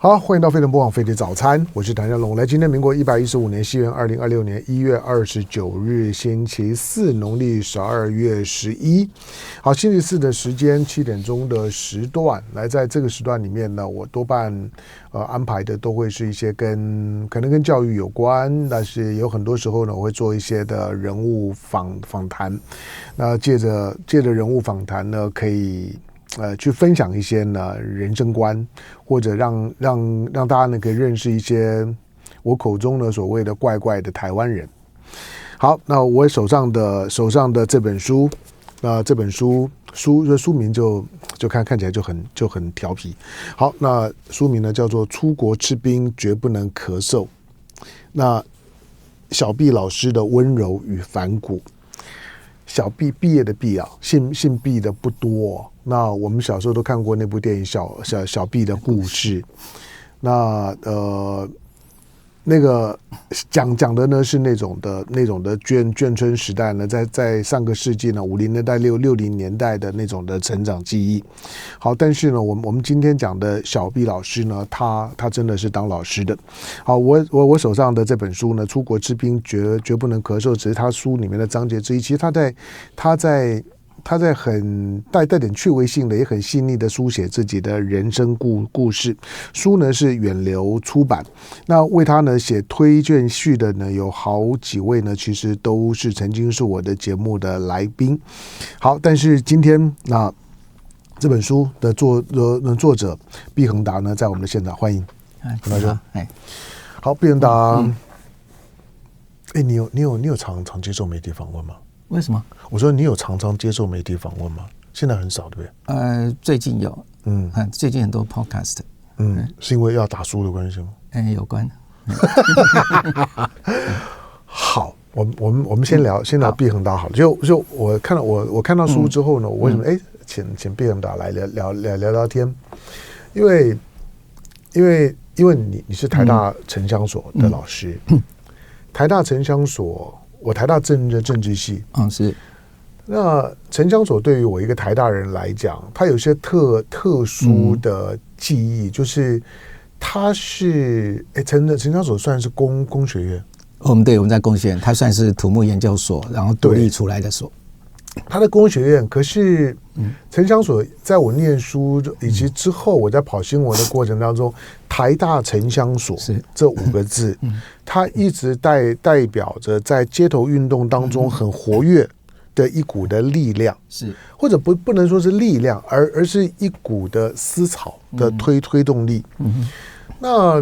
好，欢迎到飞碟播网飞碟早餐，我是谭家龙。来，今天民国115年，西元2026年1月29日，星期四，农历12月11。好，星期四的时间7点钟的时段，来在这个时段里面呢，我多半安排的都会是一些可能跟教育有关，但是有很多时候呢，我会做一些的人物访谈。那借着人物访谈呢，可以去分享一些呢人生观，或者让大家呢可以认识一些我口中的所谓的怪怪的台湾人。好，那我手上的这本书，这本书名就看起来就很调皮。好，那书名呢叫做《出国吃冰绝不能咳嗽》。那小毕老师的温柔与反骨。小毕毕业的毕啊，姓毕的不多。那我们小时候都看过那部电影小毕的故事。那个讲的呢是那种的眷村时代呢，在上个世纪呢50年代60年代的那种的成长记忆。好，但是呢我们今天讲的小毕老师呢，他真的是当老师的。好，我手上的这本书呢，出国吃冰绝不能咳嗽，只是他书里面的章节之一。其实他在很带点趣味性的，也很细腻的书写自己的人生故事。书呢是远流出版，那为他呢写推荐序的呢有好几位呢，其实都是曾经是我的节目的来宾。好，但是今天那这本书的作者毕恒达呢，在我们的现场，欢迎。恒达兄，好，毕恒达，你有常接受媒体访问吗？为什么？我说你有常接受媒体访问吗？现在很少，对不对？最近有，最近很多 podcast，是因为要打书的关系吗？有关。好，我们先聊毕恒达好了。就我看到书之后呢，我为什么请毕恒达来聊天？因为你是台大城乡所的老师，台大城乡所。我台大政治系，是。那城乡所对于我一个台大人来讲，它有些特殊的记忆，就是它是城乡所算是工学院。我们在工学院，它算是土木研究所，然后独立出来的所。它的工学院，可是城乡所在我念书以及之后我在跑新闻的过程当中，台大城乡所这5个字，它一直代表着在街头运动当中很活跃的一股的力量，是或者不能说是力量，而是一股的思潮的推动力。那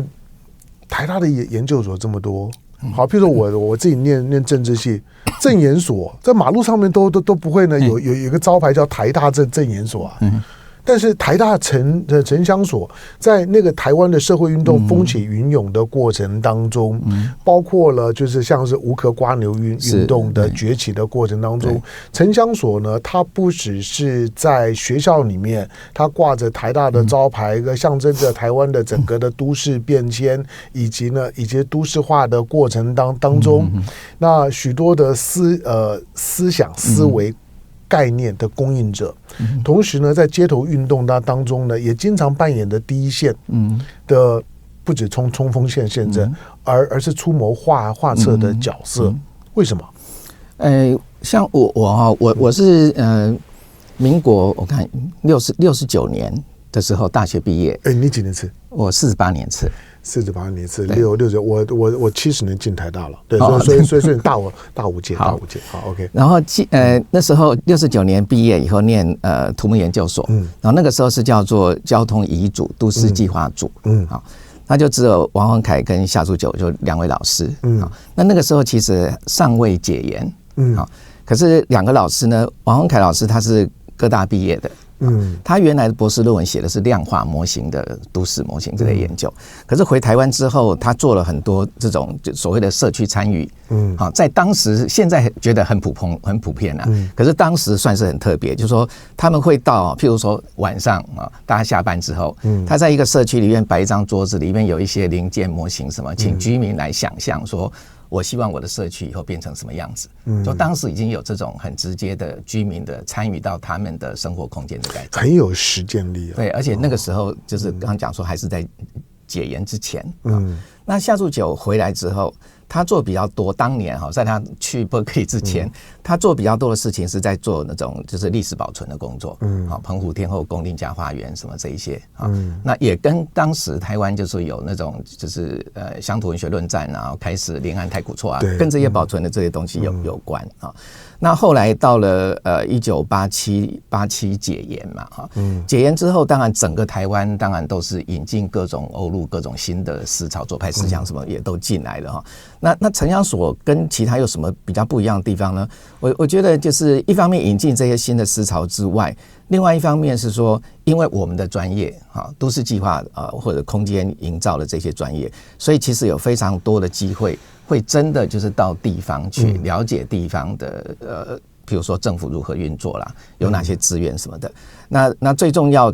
台大的研究所这么多。好，譬如说我自己念政治系，政研所在马路上面都不会呢，有一个招牌叫台大政研所啊。但是台大城乡所在那个台湾的社会运动风起云涌的过程当中，包括了就是像是无壳瓜牛运动的崛起的过程当中，城乡所呢，它不只是在学校里面，它挂着台大的招牌，象征着台湾的整个的都市变迁，以及都市化的过程当中，那许多的思想思维。概念的供应者，同时呢，在街头运动当中呢，也经常扮演的第一线的，不止冲锋线现阵，而是出谋划策的角色。为什么？像我是民国我看69年的时候大学毕业。你几年次？我48年次。48年次，69，我70年进台大了，对，所以你大五届，好 ，OK。然后那时候69年毕业以后念土木研究所，然后那个时候是叫做交通遗嘱都市计划组，好，那就只有王宏凯跟夏祖久就2位老师，那个时候其实尚未解严，好，可是2个老师呢，王宏凯老师他是哥大毕业的。他原来的博士论文写的是量化模型的都市模型这类研究，可是回台湾之后，他做了很多这种就所谓的社区参与，在当时现在觉得很普遍啊，可是当时算是很特别，就是说他们会到，譬如说晚上大家下班之后，他在一个社区里面摆一张桌子，里面有一些零件模型什么，请居民来想象说。我希望我的社区以后变成什么样子？就当时已经有这种很直接的居民的参与到他们的生活空间的改造，很有实践力啊。对，而且那个时候就是刚刚讲说，还是在解严之前。那夏筑久回来之后，他做比较多，当年在他去伯克利之前，他做比较多的事情是在做那种就是历史保存的工作，澎湖天后宫、林家花园什么这一些那也跟当时台湾就是有那种就是乡土文学论战，然后开始临安太古厝跟这些保存的这些东西有关那后来到了1987解严嘛解严之后，当然整个台湾当然都是引进各种欧陆各种新的思潮、左派思想什么也都进来了那城乡所跟其他有什么比较不一样的地方呢？我觉得就是一方面引进这些新的思潮之外，另外一方面是说，因为我们的专业都市计划或者空间营造的这些专业，所以其实有非常多的机会会真的就是到地方去了解地方的比如说政府如何运作啦，有哪些资源什么的。那最重要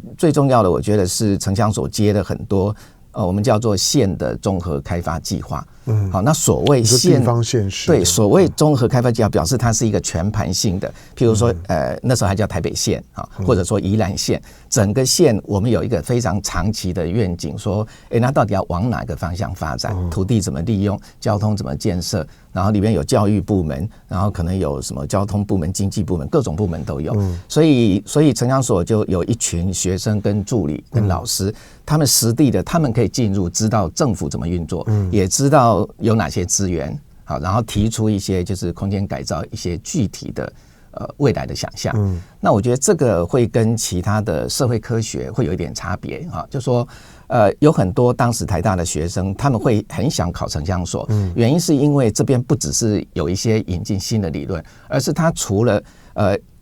的，我觉得是城乡所接了很多我们叫做县的综合开发计划。好，那所谓县地方县市，对，所谓综合开发计划表示它是一个全盘性的，譬如说那时候还叫台北县或者说宜兰县，整个县我们有一个非常长期的愿景，说那到底要往哪个方向发展，土地怎么利用，交通怎么建设，然后里面有教育部门，然后可能有什么交通部门、经济部门，各种部门都有。所以城乡所就有一群学生跟助理跟老师，他们实地的，他们可以进入，知道政府怎么运作，也知道有哪些资源，好，然后提出一些就是空间改造一些具体的未来的想象。那我觉得这个会跟其他的社会科学会有一点差别就说有很多当时台大的学生，他们会很想考城乡所，原因是因为这边不只是有一些引进新的理论，而是他除了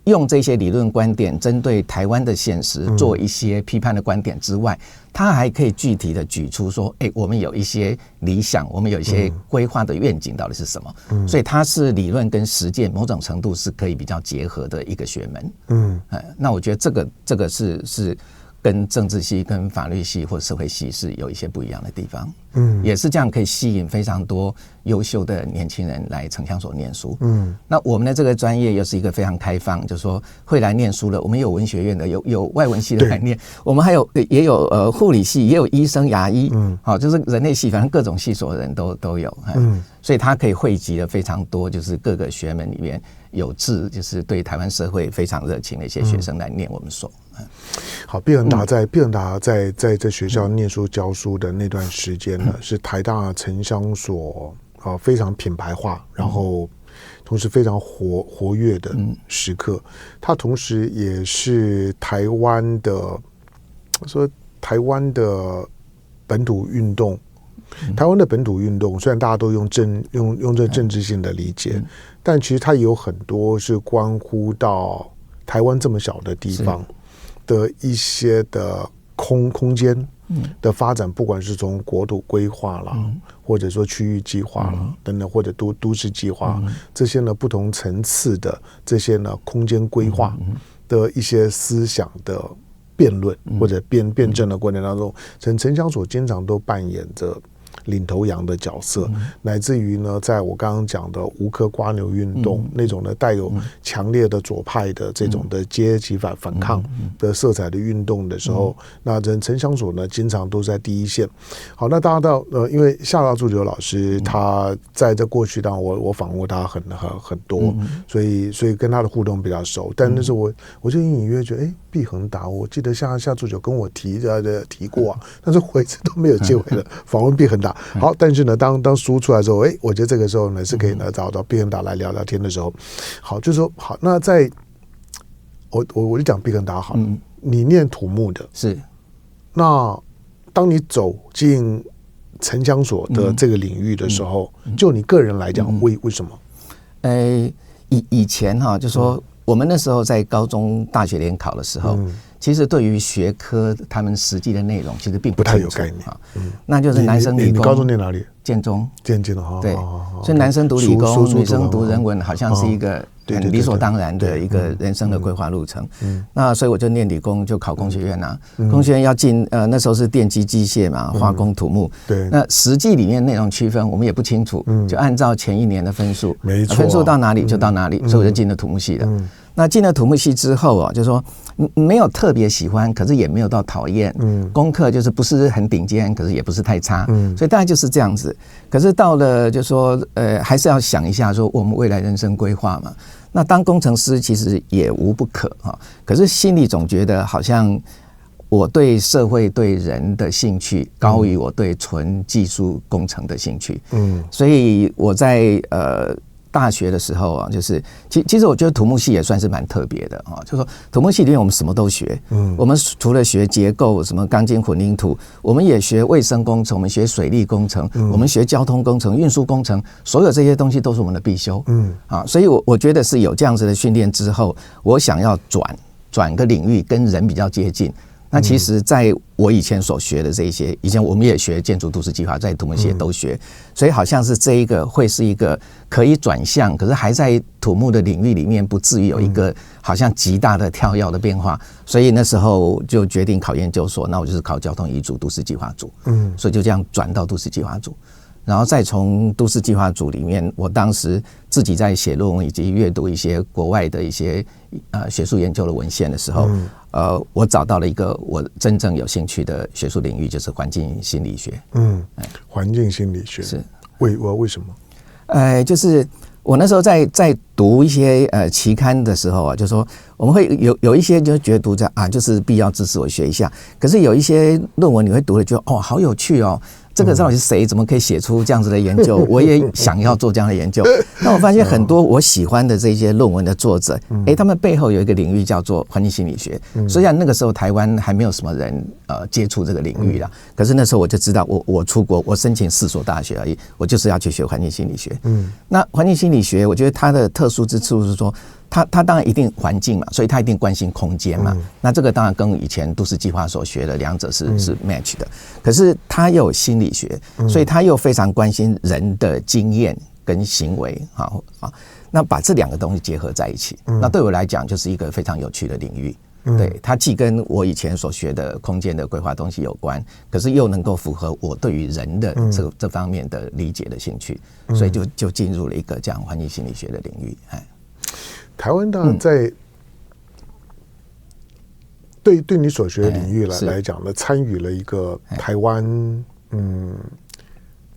用这些理论观点针对台湾的现实做一些批判的观点之外，他还可以具体的举出说我们有一些理想，我们有一些规划的愿景到底是什么。所以它是理论跟实践某种程度是可以比较结合的一个学门。那我觉得这个是跟政治系跟法律系或社会系是有一些不一样的地方。也是这样可以吸引非常多优秀的年轻人来城乡所念书。那我们的这个专业又是一个非常开放，就是说会来念书的，我们有文学院的，有外文系的来念，我们也有护理系，也有医生、牙医，就是人类系，反正各种系所的人都有。所以它可以汇集了非常多，就是各个学门里面有志，就是对台湾社会非常热情的一些学生来念我们所。好，毕恒达在这学校念书教书的那段时间呢，是台大城乡所非常品牌化，然后同时非常活跃的时刻。他同时也是台湾的本土运动。台湾的本土运动虽然大家都用这政治性的理解，但其实它也有很多是关乎到台湾这么小的地方的一些的空间的发展，不管是从国土规划啦，或者说区域计划啦等等，或者都市计划这些呢不同层次的这些呢空间规划的一些思想的辩论或者辩证的过程当中，城乡所经常都扮演着领头羊的角色，乃至于呢，在我刚刚讲的无壳瓜牛运动那种的带有强烈的左派的这种的阶级反抗的色彩的运动的时候，那城乡所呢经常都在第一线。好，那大家到因为夏大柱流老师他在这过去当然我访问他很多，所以跟他的互动比较熟，但那时候我就隐隐约觉得毕恒达，我记得夏柱流跟我提过但是我一直都没有机会的访问毕恒达。好，但是呢，当书出来之后，我觉得这个时候呢是可以呢找到毕恒达来聊聊天的时候，好，就是说好，那在我就讲毕恒达好了，你念土木的，是，那当你走进城乡所的这个领域的时候，就你个人来讲，为什么？以前就说我们那时候在高中、大学联考的时候。其实对于学科他们实际的内容其实并不太有概念那就是男生理工。你高中念哪里？建中的对，所以男生读理工，女生读人文，好像是一个很理所当然的一个人生的规划路程。那所以我就念理工，就考工学院工学院要进那时候是电机机械嘛，化工土木。对，那实际里面内容区分我们也不清楚，就按照前一年的分数，没错，分数到哪里就到哪里，所以我就进了土木系的。那进了土木系之后就是说没有特别喜欢，可是也没有到讨厌。功课就是不是很顶尖，可是也不是太差。所以大概就是这样子。可是到了就是说还是要想一下说我们未来人生规划嘛。那当工程师其实也无不可可是心里总觉得好像我对社会对人的兴趣高于我对纯技术工程的兴趣。所以我在大学的时候就是其实我觉得土木系也算是蛮特别的就是说土木系里面我们什么都学。我们除了学结构，什么钢筋混凝土，我们也学卫生工程，我们学水利工程，我们学交通工程、运输工程，所有这些东西都是我们的必修。所以我觉得是有这样子的训练之后，我想要转个领域跟人比较接近。那其实在我以前所学的这些，以前我们也学建筑都市计划，在土木系也都学，所以好像是这一个会是一个可以转向，可是还在土木的领域里面不至于有一个好像极大的跳跃的变化。所以那时候就决定考研究所，那我就是考交通遗嘱都市计划组。所以就这样转到都市计划组，然后再从都市计划组里面，我当时自己在写论文以及阅读一些国外的一些学术研究的文献的时候，我找到了一个我真正有兴趣的学术领域，就是环境心理学。环境心理学是为什么？就是我那时候在读一些期刊的时候就说我们会有一些就觉得读者就是必要知识我学一下，可是有一些论文你会读了觉得好有趣这个到底是谁？怎么可以写出这样子的研究？我也想要做这样的研究。那我发现很多我喜欢的这些论文的作者，他们背后有一个领域叫做环境心理学。虽然那个时候台湾还没有什么人接触这个领域啦，可是那时候我就知道，我出国，我申请4所大学而已，我就是要去学环境心理学。那环境心理学，我觉得它的特殊之处是说，他当然一定环境嘛，所以他一定关心空间嘛。那这个当然跟以前都市计划所学的两者是 match 的。可是他又有心理学，所以他又非常关心人的经验跟行为。那把这两个东西结合在一起，那对我来讲就是一个非常有趣的领域。对，它既跟我以前所学的空间的规划东西有关，可是又能够符合我对于人的这方面的理解的兴趣，所以就进入了一个这样环境心理学的领域。台湾当然在对你所学的领域来讲呢，参与了一个台湾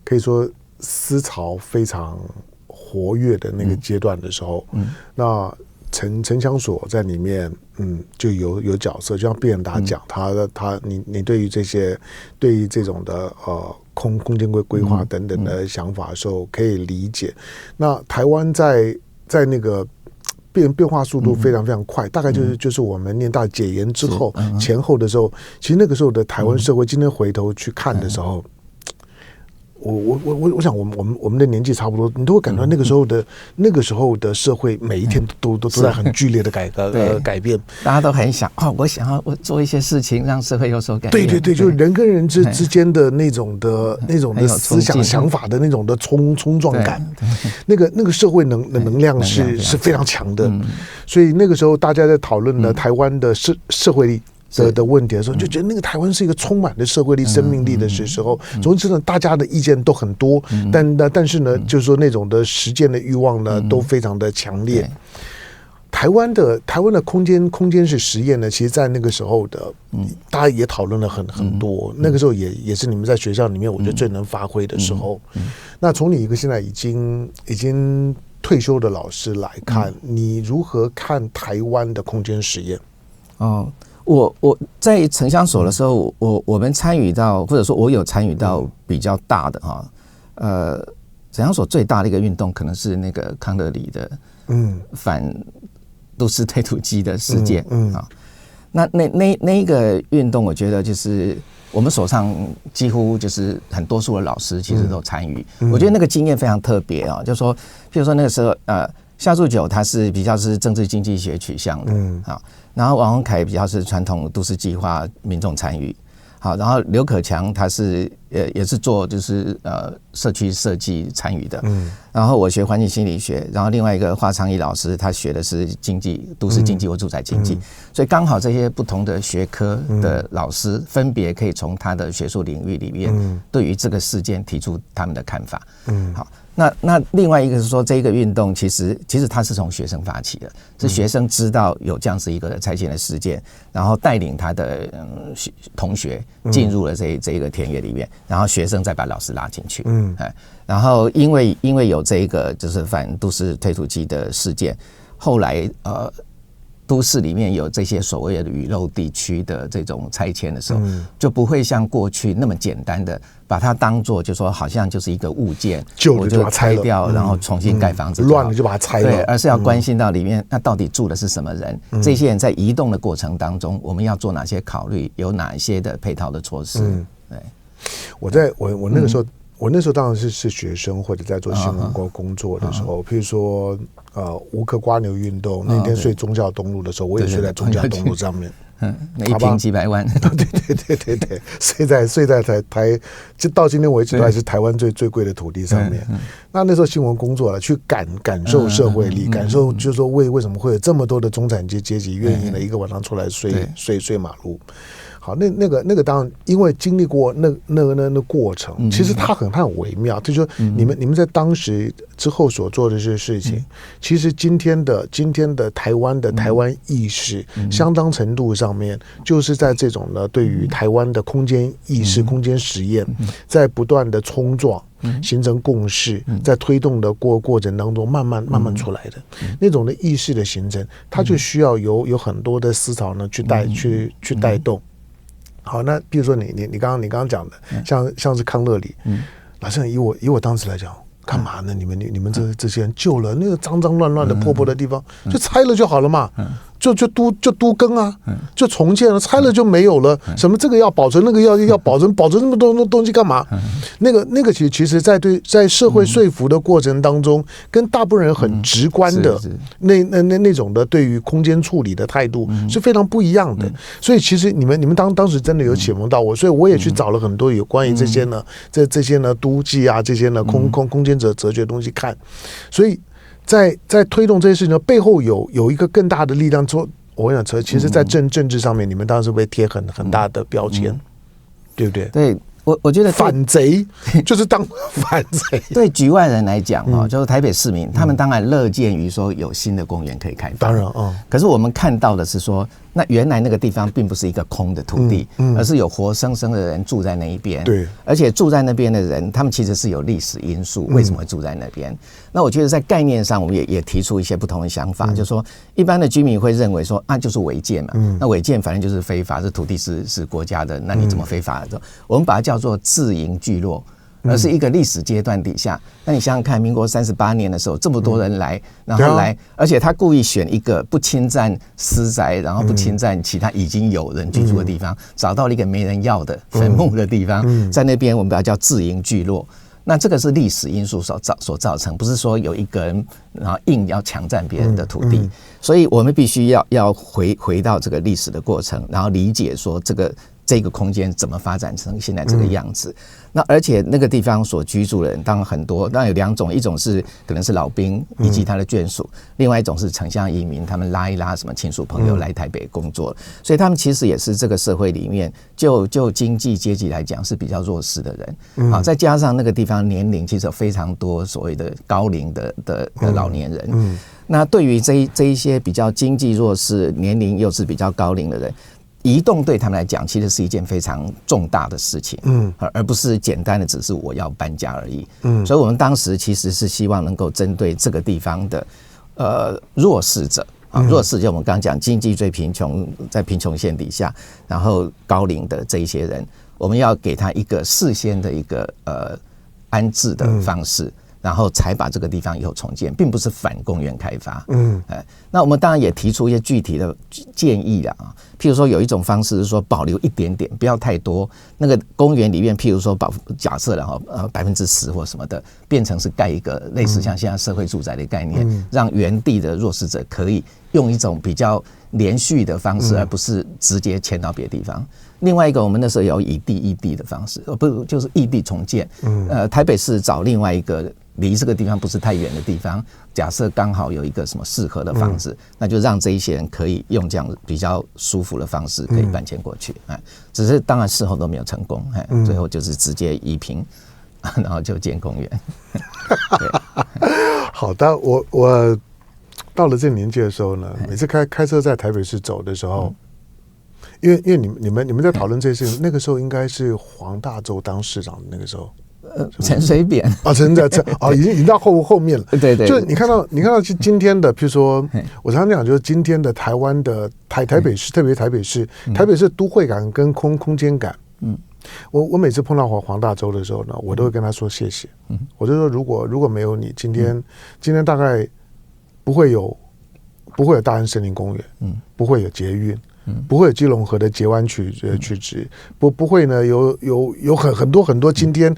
可以说思潮非常活跃的那个阶段的时候，那城乡所在里面就有角色，就像毕彦达讲你对于这种的空间规划等等的想法的时候可以理解。那台湾在那个变化速度非常非常快，大概就是我们念大解严之后前后的时候，其实那个时候的台湾社会，今天回头去看的时候，我想我们的年纪差不多，你都会感到那个时候的社会每一天都在很剧烈的改变，大家都很想我想要做一些事情让社会有所改变。对，就是人跟人之间的那种的思想想法的那种的冲撞感，那个社会能量是非常强的。所以那个时候大家在讨论了台湾的社会力的问题的时候，就觉得那个台湾是一个充满了社会力、生命力的时候。总之呢，大家的意见都很多，但是呢，就是说那种的实践的欲望呢，都非常的强烈。台湾的空间是实验呢，其实在那个时候的，大家也讨论了很多。那个时候也是你们在学校里面，我觉得最能发挥的时候。那从你一个现在已经退休的老师来看，你如何看台湾的空间实验？我在城乡所的时候，我们参与到，或者说我有参与到比较大的城乡所最大的一个运动，可能是那个康德里的反都市推土机的事件那一个运动，我觉得就是我们手上几乎就是很多数的老师其实都参与。我觉得那个经验非常特别就是说，譬如说那个时候夏柱九他是比较是政治经济学取向的然后王宏凯比较是传统都市计划民众参与然后刘可强他是也是做就是社区设计参与的，然后我学环境心理学，然后另外一个华昌义老师他学的是经济、都市经济或住宅经济，所以刚好这些不同的学科的老师分别可以从他的学术领域里面对于这个事件提出他们的看法。好。那另外一个是说，这个运动其实它是从学生发起的，是学生知道有这样子一个拆迁的事件，然后带领他的同学进入了这一个田野里面，然后学生再把老师拉进去。然后因为有这一个就是反都市推土机的事件，后来都市里面有这些所谓的雨漏地区的这种拆迁的时候，就不会像过去那么简单的把它当作就说好像就是一个物件，旧的就把它拆掉，然后重新盖房子，乱了就把它拆了。对，而是要关心到里面那到底住的是什么人，这些人在移动的过程当中，我们要做哪些考虑，有哪一些的配套的措施。对，我那个时候。我那时候当然是学生或者在做新闻工作的时候，譬如说无壳瓜牛运动，那天睡忠孝东路的时候，我也睡在忠孝东路上面。那一平几百万。对，睡在台，就到今天为止都还是台湾最贵的土地上面。那时候新闻工作了，去感受社会力，感受就是说为什么会有这么多的中产阶级愿意呢一个晚上出来睡马路。好，那个当然，因为经历过那过程，其实它很微妙。就是说，你们在当时之后所做的这些事情，其实今天的台湾意识，相当程度上面，就是在这种呢，对于台湾的空间意识、空间实验，在不断的冲撞。形成共识，在推动的过程当中，慢慢出来的那种的意识的形成，它就需要有很多的思潮呢去带动。好，那比如说你刚刚讲的，像是康乐里，老实讲，以我当时来讲，干嘛呢？你们这些人救了那个脏乱的破的地方，就拆了就好了嘛。就都更啊，就重建了，拆了就没有了。什么这个要保存，那个要保存那么多东西干嘛？那个其实在社会说服的过程当中，跟大部分人很直观的那种的对于空间处理的态度是非常不一样的。所以其实你们当时真的有启蒙到我，所以我也去找了很多有关于这些呢这些呢都计啊这些呢空间哲学的东西看，所以。在推动这些事情背后有一个更大的力量，我想说，其实，在政治上面，你们当时会贴很大的标签，对不对？对，我觉得反贼就是当反贼。对局外人来讲就是台北市民，他们当然乐见于说有新的公园可以开发，当然可是我们看到的是说，那原来那个地方并不是一个空的土地，而是有活生生的人住在那一边。对，而且住在那边的人，他们其实是有历史因素，为什么会住在那边？那我觉得在概念上，我们也提出一些不同的想法，就是说，一般的居民会认为说，就是违建嘛，那违建反正就是非法，这土地是国家的，那你怎么非法的？我们把它叫做自营聚落。而是一个历史阶段底下，那你想想看，民国38年的时候，这么多人来，然后来，而且他故意选一个不侵占私宅，然后不侵占其他已经有人居住的地方，找到了一个没人要的坟墓的地方，在那边我们把它叫自营聚落。那这个是历史因素所造成，不是说有一个人然后硬要强占别人的土地，所以我们必须要回到这个历史的过程，然后理解说这个空间怎么发展成现在这个样子。那而且那个地方所居住的人当然很多，当然有两种，一种是可能是老兵以及他的眷属，另外一种是城乡移民，他们拉一拉什么亲属朋友来台北工作，所以他们其实也是这个社会里面就经济阶级来讲是比较弱势的人。好，再加上那个地方年龄其实有非常多所谓的高龄的老年人。那对于这一些比较经济弱势、年龄又是比较高龄的人，移动对他们来讲其实是一件非常重大的事情，而不是简单的只是我要搬家而已。所以我们当时其实是希望能够针对这个地方的弱势者，弱势就我们刚刚讲经济最贫穷，在贫穷线底下，然后高龄的这一些人，我们要给他一个事先的一个安置的方式。然后才把这个地方以后重建，并不是反公园开发。那我们当然也提出一些具体的建议啦，譬如说有一种方式是说保留一点点，不要太多。那个公园里面，譬如说假设然后10%或什么的，变成是盖一个类似像现在社会住宅的概念，让原地的弱势者可以用一种比较连续的方式，而不是直接迁到别的地方。另外一个，我们那时候有以地易地的方式，不就是异地重建。台北市找另外一个离这个地方不是太远的地方，假设刚好有一个什么适合的房子，那就让这一些人可以用这样比较舒服的方式可以搬迁过去。只是当然事后都没有成功，最后就是直接移平，然后就建公园。好的，我到了这个年纪的时候呢，每次开车在台北市走的时候。因为你们在讨论这些事情，那个时候应该是黄大洲当市长的那个时候，陈水扁啊，已经到后面了。对，就你看到今天的，譬如说，我常常讲，就是今天的台湾的台北市，特别台北市都会感跟空间感。我每次碰到黄大洲的时候呢，我都会跟他说谢谢。我就说，如果没有你，今天大概不会有大安森林公园，不会有捷运。不会有基隆河的截弯曲直，不会呢有很多今天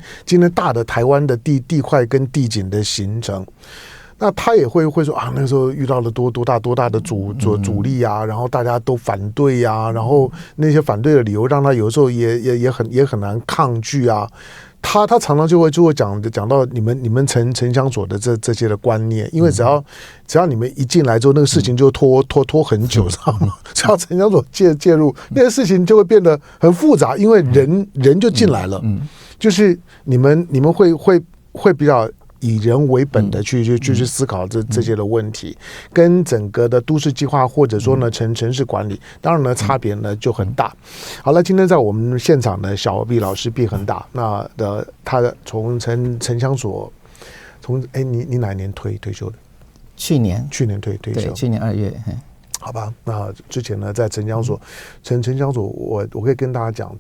大的台湾的地块跟地景的形成，那他也会说啊，那个时候遇到了多大的阻力啊，然后大家都反对啊，然后那些反对的理由让他有时候也很难抗拒啊。他常常就会讲到你们城乡所的这些的观念，因为只要你们一进来之后，那个事情就拖很久，知道吗？只要城乡所介入，那个事情就会变得很复杂，因为人就进来了，就是你们会比较以人为本的去思考这些的问题，跟整个的都市计划或者说呢城市管理，当然呢差别呢就很大。好了，今天在我们现场的小毕老师毕恒大，那他从城乡所你哪一年退休的？去年退休，对，去年2月。好吧，那之前呢在城乡所，我可以跟大家讲，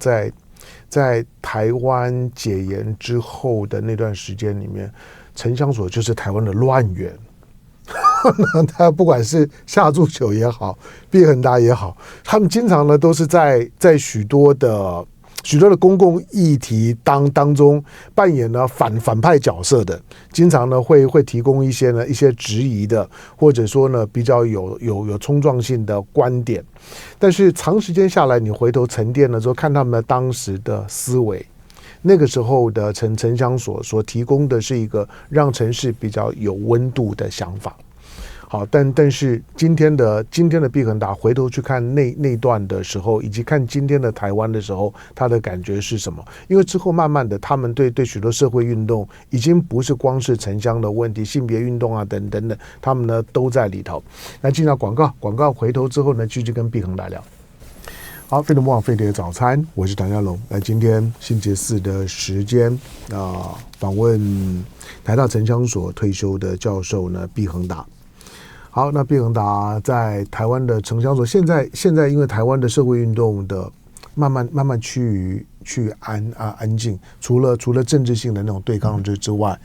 在台湾解严之后的那段时间里面，城乡所就是台湾的乱源。他不管是夏柱球也好，毕恒大也好，他们经常呢都是在许多的公共议题当中扮演了反派角色的，经常呢会提供一些质疑的，或者说呢比较有冲撞性的观点。但是长时间下来，你回头沉淀了之后，看他们当时的思维，那个时候的城乡所提供的是一个让城市比较有温度的想法。好，但是今天的毕恒大回头去看那段的时候，以及看今天的台湾的时候，他的感觉是什么？因为之后慢慢的，他们对许多社会运动已经不是光是城乡的问题，性别运动啊等等，他们呢都在里头。那进到广告回头之后呢，继续跟毕恒大聊。好，飞碟魔网飞碟早餐，我是唐家龙。那今天星期四的时间访问台大城乡所退休的教授呢毕恒大。好，那毕恒大在台湾的城乡所，现在因为台湾的社会运动的慢慢趋于安静，除了政治性的那种对抗之外，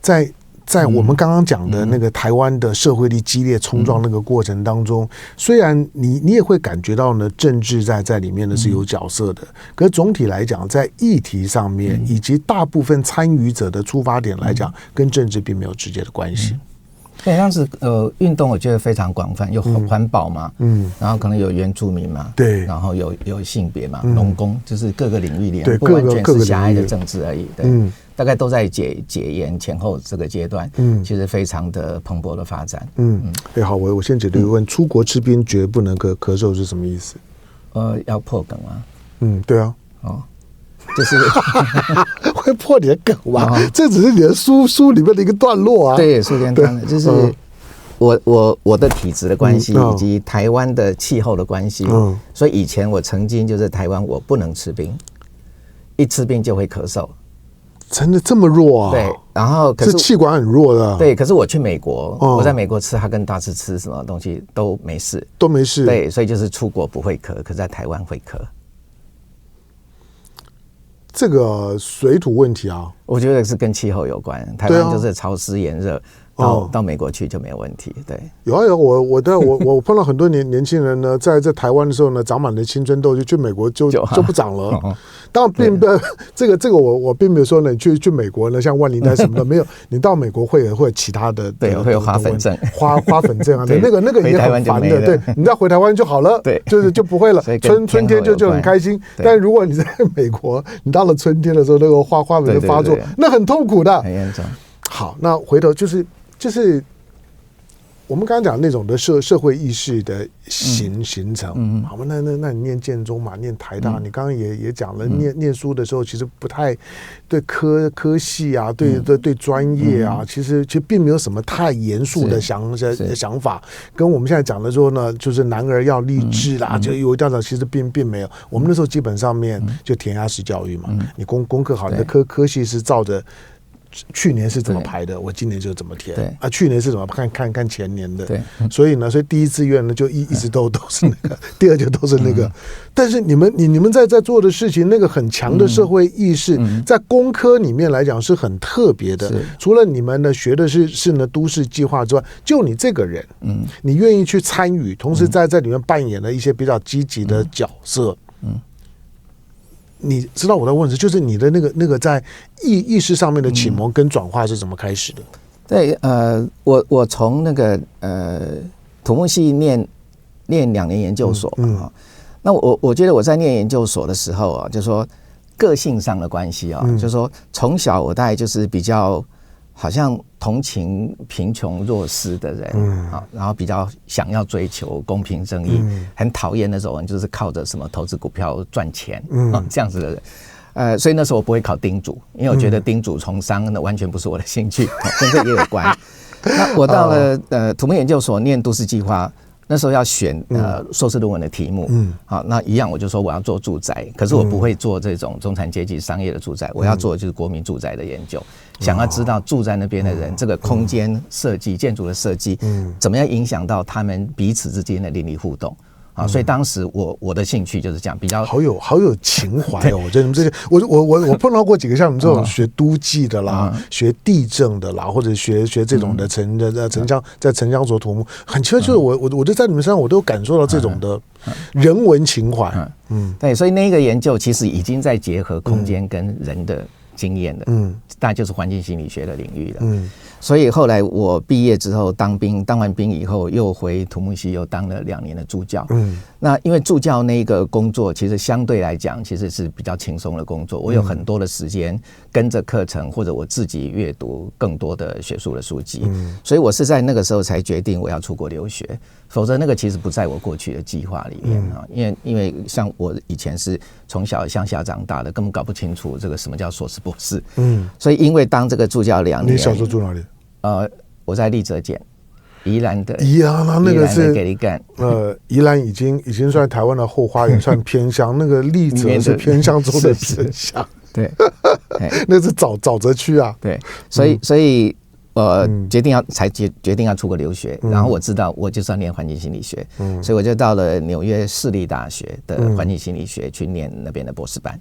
在我们刚刚讲的那个台湾的社会力激烈冲撞那个过程当中，虽然你也会感觉到呢，政治在里面呢是有角色的，可是总体来讲，在议题上面以及大部分参与者的出发点来讲，跟政治并没有直接的关系。对，当时运动我觉得非常广泛，有环保嘛，然后可能有原住民嘛，对，然后有性别嘛，农工，就是各个领域里面，不完全是狭隘的政治而已，对，大概都在解严前后这个阶段，其实非常的蓬勃的发展。好，我先解决一个问题，出国吃冰绝不能咳嗽是什么意思？要破梗吗？对啊，就是会破你的梗吗？这只是你的书里面的一个段落啊。对，书里面段落就是我的体质的关系，以及台湾的气候的关系，所以以前我曾经就是台湾我不能吃冰，一吃冰就会咳嗽。真的这么弱啊？对，然后可是气管很弱的。对，可是我去美国，我在美国吃哈根达斯吃什么东西都没事，对，所以就是出国不会咳，可是在台湾会咳。这个水土问题啊，我觉得是跟气候有关。台湾就是潮湿炎热，到美国去就没有问题。对，有啊有，我碰到很多年轻人呢，在台湾的时候呢，长满了青春痘，就去美国就不长了。当然并不这个我并没有说呢，去美国呢，像万灵丹什么的没有，你到美国会有其他的，对，会有花粉症，花粉症啊，那个也很烦的。对，你再回台湾就好了，对，就不会了。春天就很开心，但如果你在美国，你到了春天的时候，那个花粉就发作，那很痛苦的，很严重。好，那回头就是我们刚刚讲那种的社会意识的形成，好，那你念建中嘛，念台大，你刚刚也讲了，念书的时候其实不太对科系啊，对专业啊，其实并没有什么太严肃的想法，跟我们现在讲的说呢，就是男儿要立志啦，就有这样，其实并没有。我们那时候基本上面就填鸭式教育嘛，你功课好，你的科系是照着。去年是怎么排的，我今年就怎么填啊？去年是怎么看前年的，所以第一志愿呢就一直都是那个，第二就都是那个。但是你们在做的事情，那个很强的社会意识，在工科里面来讲是很特别的。除了你们呢学的是呢都市计划之外，就你这个人，你愿意去参与，同时在里面扮演了一些比较积极的角色，你知道我在问的是，就是你的那个在意识上面的启蒙跟转化是怎么开始的？对，我从那个土木系念2年研究所嘛，那我觉得我在念研究所的时候啊，就是说个性上的关系啊，就是说从小我大概就是比较好像同情贫穷弱势的人，然后比较想要追求公平正义，很讨厌那种人就是靠着什么投资股票赚钱，这样子的人。所以那时候我不会考丁主，因为我觉得丁主从商那完全不是我的兴趣，跟这也有关。那我到了土木研究所念都市计划，那时候要选硕士论文的题目，好，那一样我就说我要做住宅，可是我不会做这种中产阶级商业的住宅，我要做的就是国民住宅的研究，想要知道住在那边的人，这个空间设计、建筑的设计，怎么样影响到他们彼此之间的邻里互动。所以当时我的兴趣就是这样，比较好有情怀哦。我觉得你们这些，我碰到过几个像你们这种学都计的啦，学地政的啦，或者学这种的城乡所土木，很奇怪，就是我就在你们身上我都感受到这种的人文情怀。对，所以那个研究其实已经在结合空间跟人的经验了，大概就是环境心理学的领域了。所以后来我毕业之后当兵，当完兵以后又回土木系又当了2年的助教。那因为助教那个工作其实相对来讲其实是比较轻松的工作，我有很多的时间跟着课程或者我自己阅读更多的学术的书籍，所以我是在那个时候才决定我要出国留学，否则那个其实不在我过去的计划里面因为像我以前是从小乡下长大的，根本搞不清楚这个什么叫硕士博士。所以因为当这个助教2年，你小时候住哪里？我在立泽县，宜兰的那个是给力干。宜兰已经算台湾的后花园，算偏乡。那个立泽是偏乡中的偏乡，对，那是沼泽区啊。对，所以决定要出国留学，然后我知道我就是要念环境心理学，所以我就到了纽约市立大学的环境心理学去念那边的博士班。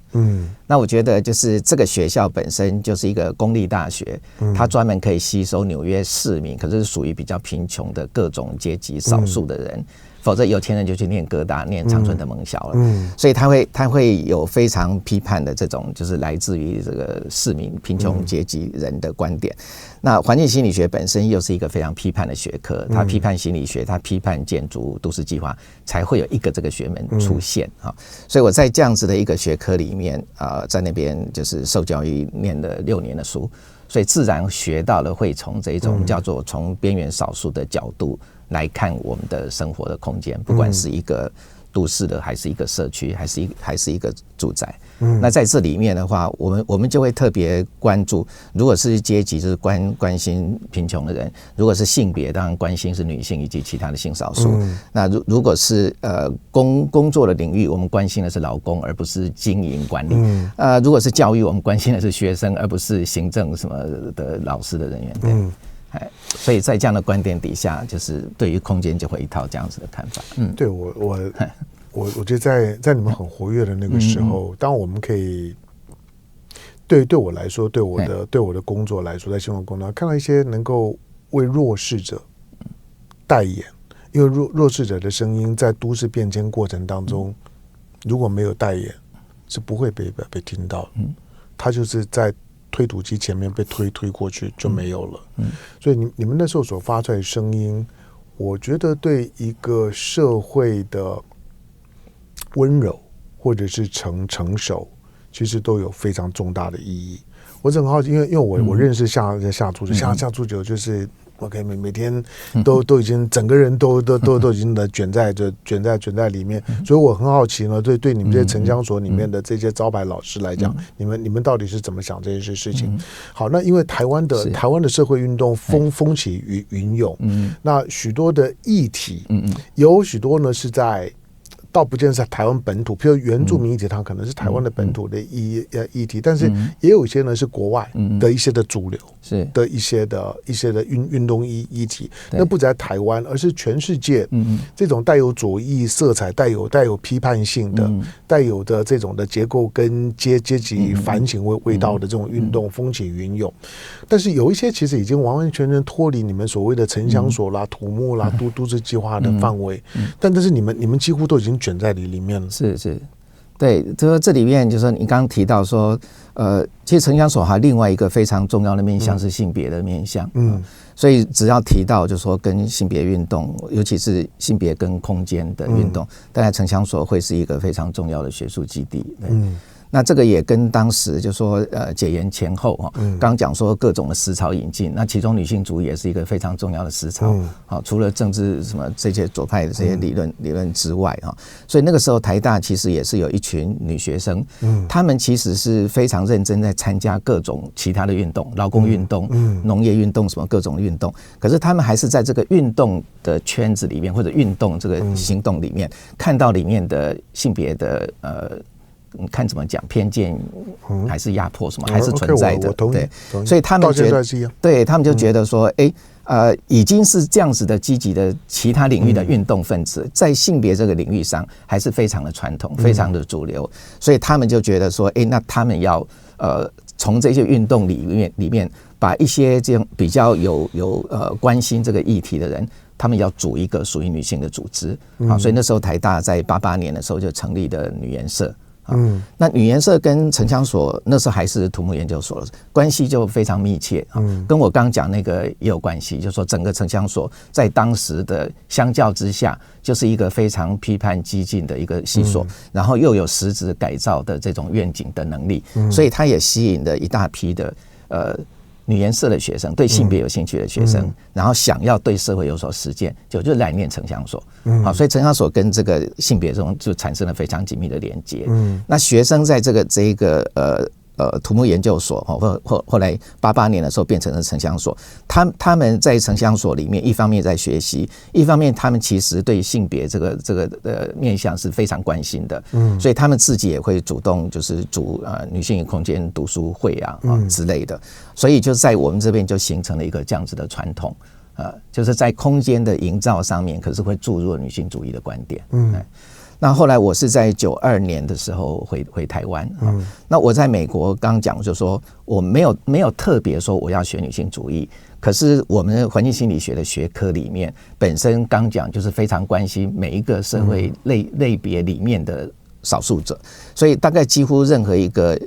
那我觉得就是这个学校本身就是一个公立大学，它专门可以吸收纽约市民，可是属于比较贫穷的各种阶级少数的人。否则有钱人就去念哥大、念常春藤盟校了。所以他会有非常批判的这种，就是来自于这个市民贫穷阶级人的观点。那环境心理学本身又是一个非常批判的学科，它批判心理学，它批判建筑、都市计划，才会有一个这个学门出现。所以我在这样子的一个学科里面在那边就是受教育，念了6年的书，所以自然学到了会从这种叫做从边缘少数的角度来看我们的生活的空间，不管是一个都市的，还是一个社区，还是一个住宅。那在这里面的话，我们就会特别关注，如果是阶级就是关心贫穷的人，如果是性别当然关心是女性以及其他的性少数。那如果是工作的领域，我们关心的是劳工而不是经营管理。如果是教育，我们关心的是学生而不是行政什么的老师的人员。对。所以在这样的观点底下，就是对于空间就会一套这样子的看法。对我觉得在你们很活跃的那个时候，当我们可以对我来说，对我的工作来说，在新闻工作看到一些能够为弱势者代言，因为弱势者的声音在都市变迁过程当中，如果没有代言，是不会被听到的。他就是在推土机前面被推过去就没有了。所以你们那时候所发出来的声音，我觉得对一个社会的温柔或者是成熟，其实都有非常重大的意义。我很好奇，因为我认识夏初九就是 OK， 每天都已经整个人都已经卷在里面，所以我很好奇呢，对你们这些城乡所里面的这些招牌老师来讲，你们到底是怎么想这件事情？好，那因为台湾的社会运动风起云涌，那许多的议题，有许多呢是在。倒不见是台湾本土，譬如原住民议题，它可能是台湾的本土的议题，但是也有一些呢是国外的一些的主流的一些的运动议题，那不只在台湾，而是全世界这种带有左翼色彩、带有批判性的、带有的这种的结构跟阶级反省味道的这种运动风起云涌。但是有一些其实已经完完全全脱离你们所谓的城乡所啦、土木啦、都市计划的范围，但是你们几乎都已经卷在里面了。是，对，就说这里面就是说你刚刚提到说，其实城乡所还另外一个非常重要的面向是性别的面向，所以只要提到就是说跟性别运动，尤其是性别跟空间的运动，大概城乡所会是一个非常重要的学术基地。那这个也跟当时就说解严前后刚刚讲说各种的思潮引进，那其中女性主义也是一个非常重要的思潮。除了政治什么这些左派的这些理论之外所以那个时候台大其实也是有一群女学生，她们其实是非常认真在参加各种其他的运动，劳工运动、农业运动什么各种运动，可是她们还是在这个运动的圈子里面或者运动这个行动里面看到里面的性别的你看怎么讲偏见还是压迫什么还是存在的，对，所以他们觉得，对他们就觉得说，已经是这样子的积极的其他领域的运动分子，在性别这个领域上还是非常的传统，非常的主流，所以他们就觉得说，那他们要从这些运动里面把一些这样比较有关心这个议题的人。他们要组一个属于女性的组织所以那时候台大在88年的时候就成立的女研社。那女研社跟城乡所那时候还是土木研究所关系就非常密切跟我刚刚讲那个也有关系，就是说整个城乡所在当时的相较之下就是一个非常批判激进的一个系所，然后又有实质改造的这种愿景的能力，所以它也吸引了一大批的女研社的学生，对性别有兴趣的学生，然后想要对社会有所实践，就来念城乡所。所以城乡所跟这个性别中就产生了非常紧密的连接。那学生在这个土木研究所后来88年的时候变成了城乡所，他们在城乡所里面一方面在学习，一方面他们其实对性别这个面向是非常关心的，所以他们自己也会主动就是组女性与空间读书会之类的，所以就在我们这边就形成了一个这样子的传统，就是在空间的营造上面可是会注入女性主义的观点。那后来我是在92年的时候回台湾那我在美国刚讲就是说我没有特别说我要学女性主义，可是我们环境心理学的学科里面本身刚讲就是非常关心每一个社会类别里面的少数者，所以大概几乎任何一个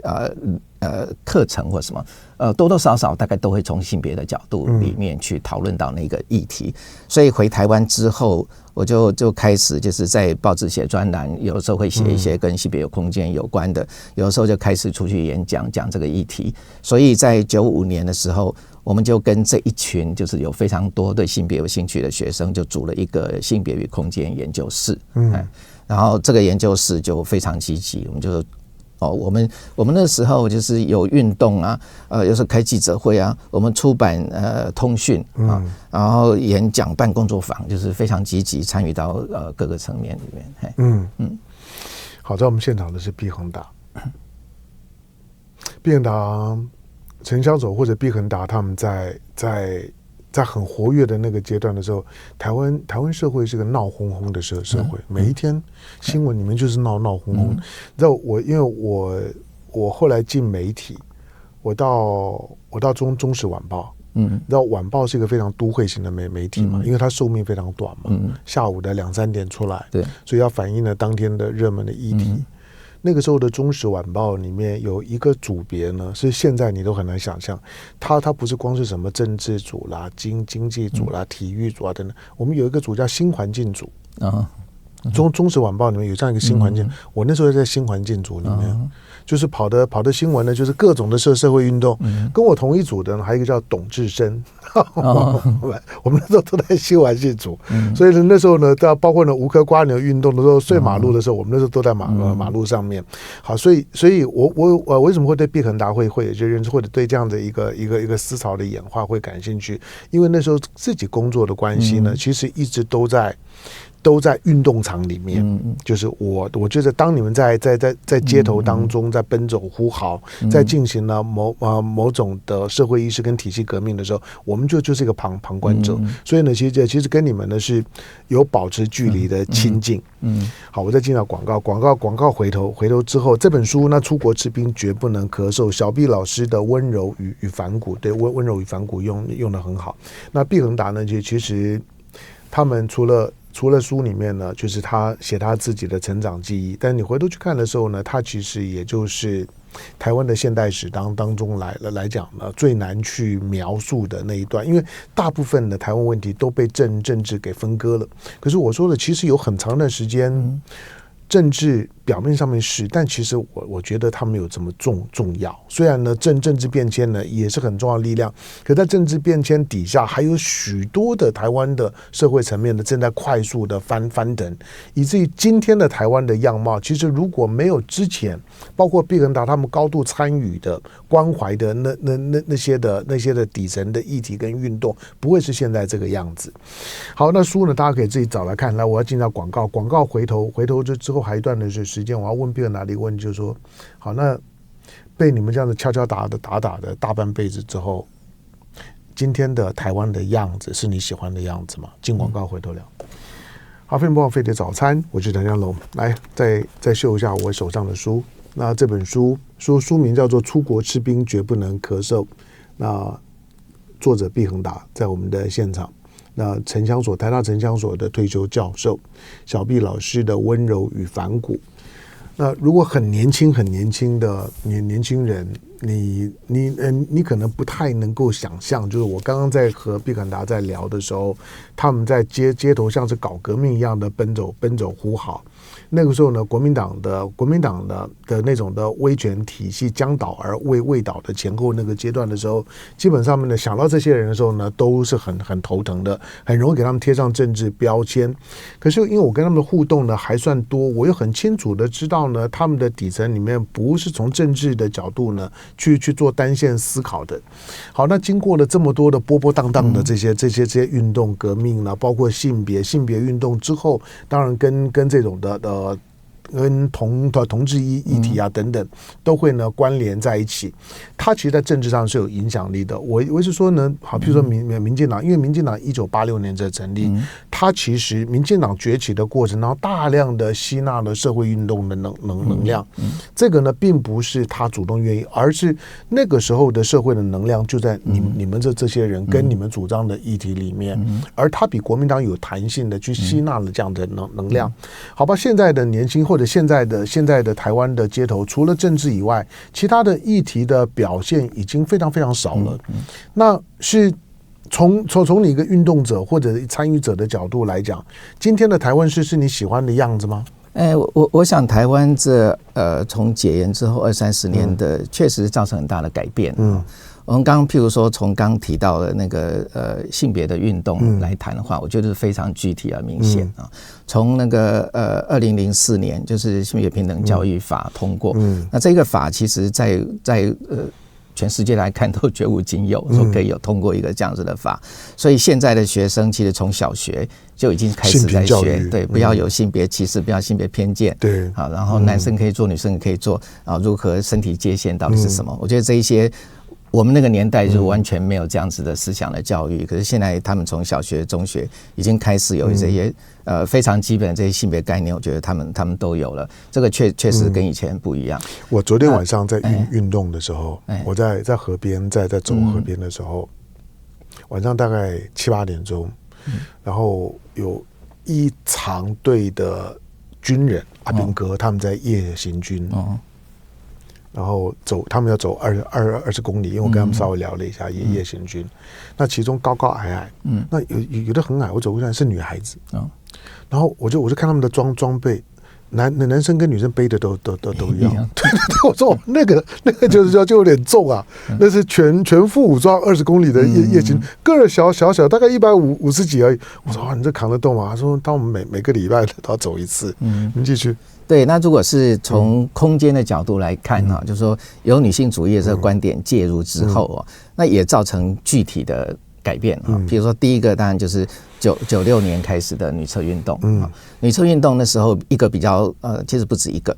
课程或什么多多少少大概都会从性别的角度里面去讨论到那个议题，所以回台湾之后我就开始就是在报纸写专栏，有的时候会写一些跟性别有空间有关的，有的时候就开始出去演讲讲这个议题，所以在95年的时候我们就跟这一群就是有非常多对性别有兴趣的学生就组了一个性别与空间研究室。然后这个研究室就非常积极，我们就我们那时候就是有运动有时候开记者会我们出版通讯然后演讲办工作坊，就是非常积极参与到各个层面里面。好，在我们现场的是毕恒达，毕恒达、陈小走或者毕恒达他们在很活跃的那个阶段的时候，台湾社会是个闹哄哄的社会，每一天新闻里面就是闹哄哄。你知道因为我后来进媒体，我到中时晚报，你知道晚报是一个非常都会型的媒体嘛，因为它寿命非常短嘛，下午的2、3点出来，对，所以要反映了当天的热门的议题。那个时候的中时晚报里面有一个组别呢，是现在你都很难想象，它不是光是什么政治组啦、经济组啦、体育组啊等等，我们有一个组叫新环境组啊。中时晚报里面有这样一个新环境，我那时候在新环境组里面，就是跑的新闻呢，就是各种的社会运动。跟我同一组的呢，还有一个叫董志生，我们那时候都在新环境组，所以呢那时候呢，包括呢无壳瓜牛运动的时候，睡马路的时候，我们那时候都在马路上面。好，所以我为什么会对毕恒达会有些认识，或者对这样的一个思潮的演化会感兴趣？因为那时候自己工作的关系呢，其实一直都在运动场里面，就是我觉得当你们在街头当中在奔走呼号，在进行了某种的社会意识跟体系革命的时候，我们就是一个旁观者，所以呢，其实跟你们呢是有保持距离的亲近。好，我再进到广告回头之后，这本书那出国吃冰绝不能咳嗽，小毕老师的温柔与反骨，对，温柔与反骨用得很好。那毕恒达呢，其实他们除了书里面呢，就是他写他自己的成长记忆，但你回头去看的时候呢，他其实也就是台湾的现代史当中来讲呢，最难去描述的那一段，因为大部分的台湾问题都被政治给分割了。可是我说的，其实有很长的时间，政治表面上面是，但其实我觉得它没有这么重要。虽然呢，政治变迁呢也是很重要的力量，可在政治变迁底下，还有许多的台湾的社会层面的正在快速的翻腾，以至于今天的台湾的样貌，其实如果没有之前包括毕恒达他们高度参与的、关怀的那些的底层的议题跟运动，不会是现在这个样子。好，那书呢，大家可以自己找来看。来，我要进到广告回头之后还一段的时间，我要问毕恒达的一个问题，就是说，好，那被你们这样的敲打的大半辈子之后，今天的台湾的样子是你喜欢的样子吗？进广告回头聊。好，飞播飞碟早餐，我是陈江龙，来再秀一下我手上的书。那这本书名叫做《出国吃冰绝不能咳嗽》，那作者毕恒达在我们的现场。那台大城乡所的退休教授小毕老师的温柔与反骨。那如果很年轻的年轻人，你可能不太能够想象，就是我刚刚在和毕恒达在聊的时候，他们在街头像是搞革命一样的奔走呼号。那个时候呢，国民党的那种的威权体系将倒而未倒的前后那个阶段的时候，基本上面呢，想到这些人的时候呢，都是很头疼的，很容易给他们贴上政治标签。可是因为我跟他们的互动呢还算多，我又很清楚的知道呢，他们的底层里面不是从政治的角度呢去做单线思考的。好，那经过了这么多的波荡的这些运动革命呢，包括性别运动之后，当然跟这种的跟同志议题啊等等都会呢关联在一起。它其实在政治上是有影响力的。我是说呢，好，比如说民进党，因为民进党1986年才成立，它其实民进党崛起的过程当中，大量的吸纳了社会运动的能量。这个呢并不是他主动愿意，而是那个时候的社会的能量就在你们这些人跟你们主张的议题里面，而他比国民党有弹性的去吸纳了这样的能量。好吧，现在的年轻或者现在的台湾的街头，除了政治以外，其他的议题的表现已经非常非常少了。那是从你一个运动者或者参与者的角度来讲，今天的台湾是你喜欢的样子吗？我想台湾从解严之后20-30年的，确实造成很大的改变。我们譬如说从刚提到的那个性别的运动来谈的话，我觉得是非常具体而明显啊。从那个2004年就是性别平等教育法通过，那这个法其实在全世界来看都绝无仅有，说可以有通过一个这样子的法，所以现在的学生其实从小学就已经开始在学，对，不要有性别歧视，不要性别偏见，对，好，然后男生可以做，女生可以做，啊，如何身体界限到底是什么？我觉得这一些。我们那个年代就完全没有这样子的思想的教育，可是现在他们从小学、中学已经开始有这些非常基本的这些性别概念，我觉得他们都有了，这个确实跟以前不一样。我昨天晚上在运动的时候，我在河边在走河边的时候，晚上大概7、8点钟，然后有一长队的军人阿兵哥他们在夜行军，然后他们要走20公里，因为我跟他们稍微聊了一下夜行军，那其中高高矮矮，那有的很矮，我走过去是女孩子，然后我就看他们的装备。男生跟女生背的都一样，对，我说那个就有点重啊，那是全副武装20公里的夜行，个儿小，大概150几而已。我说你这扛得动吗？他说当我们每个礼拜都要走一次。你继续。对，那如果是从空间的角度来看就是说有女性主义的这个观点介入之后那也造成具体的改变比如说第一个当然就是96年开始的女厕运动女厕运动那时候一个比较其实不止一个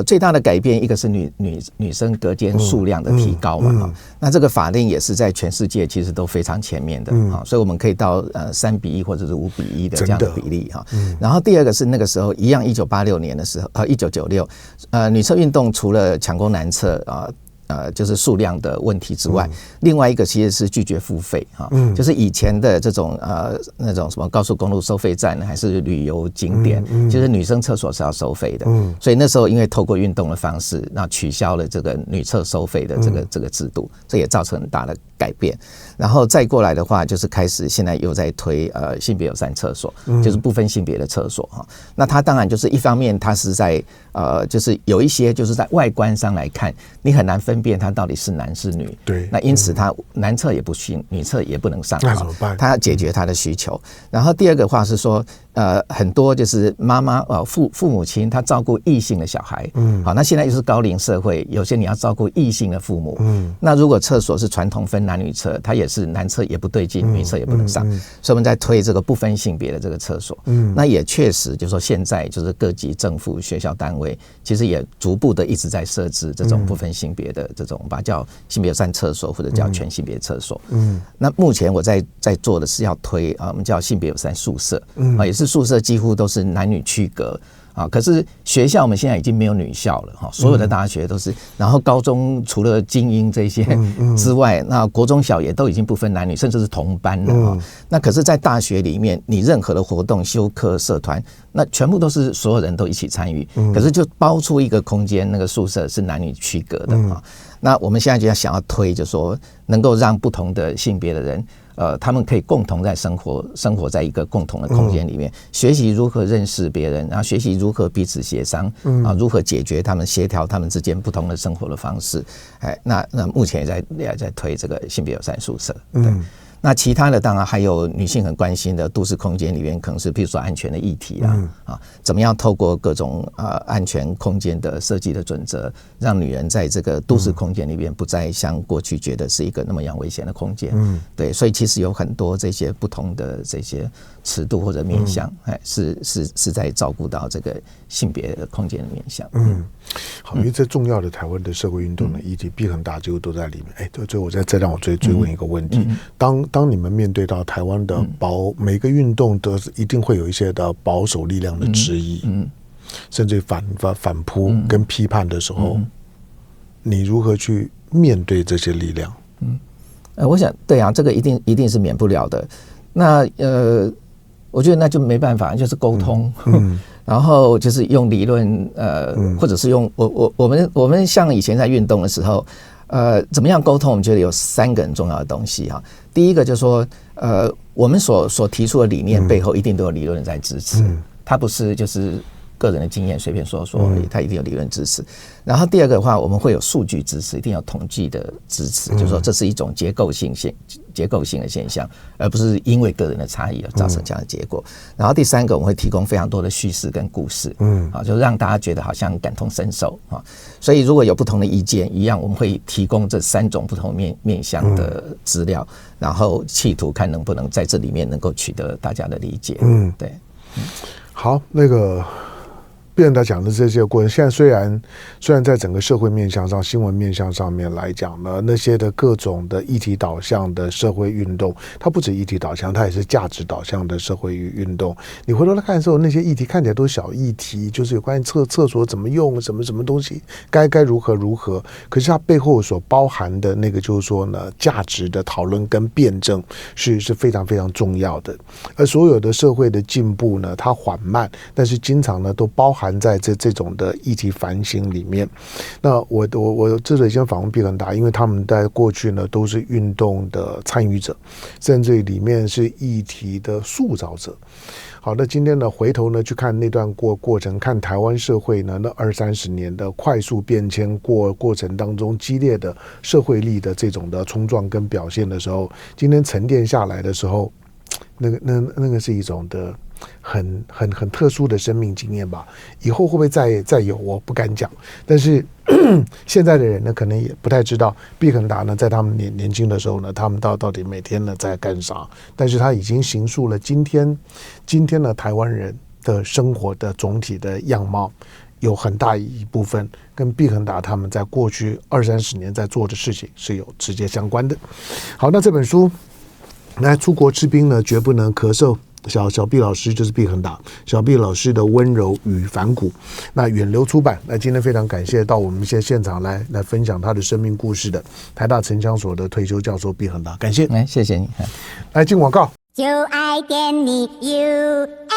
最大的改变一个是女生隔间数量的提高那这个法令也是在全世界其实都非常前面的所以我们可以到3:1或者是5:1的这样的比例然后第二个是那个时候一样1986年的时候1996女厕运动除了抢攻男厕就是数量的问题之外，另外一个其实是拒绝付费就是以前的这种那种什么高速公路收费站还是旅游景点，就是女生厕所是要收费的，所以那时候因为透过运动的方式，那取消了这个女厕收费的这个制度，这也造成很大的改变。然后再过来的话，就是开始现在又在推性别友善厕所，就是不分性别的厕所那它当然就是一方面它是在就是有一些就是在外观上来看，你很难分辨它到底是男是女。对。那因此它男厕也不行，女厕也不能上。那怎么办？它要解决它的需求。然后第二个话是说，很多就是妈妈父母亲他照顾异性的小孩，好，那现在又是高龄社会，有些你要照顾异性的父母，那如果厕所是传统分男女厕，它也是男厕也不对劲，女厕也不能上，所以我们在推这个不分性别的这个厕所，那也确实就是说现在就是各级政府学校单位其实也逐步的一直在设置这种不分性别的这种把叫性别友善厕所或者叫全性别厕所，那目前我在做的是要推我们叫性别友善宿舍，也是宿舍几乎都是男女区隔可是学校我们现在已经没有女校了所有的大学都是，然后高中除了精英这些之外，那国中小也都已经不分男女，甚至是同班了那可是在大学里面，你任何的活动、修课、社团，那全部都是所有人都一起参与，可是就包出一个空间，那个宿舍是男女区隔的那我们现在就要想要推，就是说能够让不同的性别的人他们可以共同在生活在一个共同的空间里面，学习如何认识别人，然后学习如何彼此协商，如何解决他们协调他们之间不同的生活的方式。那目前也在推这个性别友善宿舍。对。那其他的当然还有女性很关心的都市空间里面，可能是比如说安全的议题怎么样透过各种安全空间的设计的准则，让女人在这个都市空间里面不再像过去觉得是一个那么样危险的空间。对，所以其实有很多这些不同的这些尺度或者面向，是在照顾到这个性别的空间的面向。好，因为这重要的台湾的社会运动的议题，必很大几乎都在里面。最后再让我追问一个问题：当你们面对到台湾的每个运动都一定会有一些的保守力量的质疑，甚至反扑跟批判的时候，你如何去面对这些力量？我想对啊，这个一定是免不了的。那我觉得那就没办法，就是沟通。然后就是用理论，或者是用我们像以前在运动的时候，怎么样沟通？我们觉得有3个很重要的东西哈。第一个就是说，我们所提出的理念背后一定都有理论在支持，它不是就是个人的经验随便说而已，它一定有理论支持。然后第二个的话，我们会有数据支持，一定有统计的支持，就是说这是一种结构性的现象，而不是因为个人的差异而造成这样的结果。然后第三个，我们会提供非常多的叙事跟故事，就让大家觉得好像感同身受所以如果有不同的意见一样，我们会提供这3种不同面向的资料，然后企图看能不能在这里面能够取得大家的理解。对。好，那个毕恒达讲的这些过程，现在虽然在整个社会面向上、新闻面向上面来讲呢，那些的各种的议题导向的社会运动，它不止议题导向，它也是价值导向的社会运动。你回头来看的时候，那些议题看起来都是小议题，就是有关于厕所怎么用，什么东西该如何，可是它背后所包含的那个就是说呢，价值的讨论跟辩证是非常非常重要的。而所有的社会的进步呢，它缓慢，但是经常呢都包含在这种的议题反省里面。那我这里先访问毕恒达，因为他们在过去呢都是运动的参与者，甚至里面是议题的塑造者。好，那今天呢回头呢去看那段过程，看台湾社会呢那20-30年的快速变迁过程当中激烈的社会力的这种的冲撞跟表现的时候，今天沉淀下来的时候，那个是一种的很特殊的生命经验吧。以后会不会再有，我不敢讲。但是现在的人呢，可能也不太知道毕恒达呢，在他们年轻的时候呢，他们到底每天呢在干啥。但是他已经形塑了今天的台湾人的生活的总体的样貌，有很大一部分跟毕恒达他们在过去20-30年在做的事情是有直接相关的。好，那这本书来出国吃冰呢，绝不能咳嗽。小毕老师就是毕恒达，小毕老师的温柔与反骨。那远流出版，那今天非常感谢到我们现场来分享他的生命故事的台大城乡所的退休教授毕恒达，感谢。谢谢你。来进广告。就爱点你 UFO。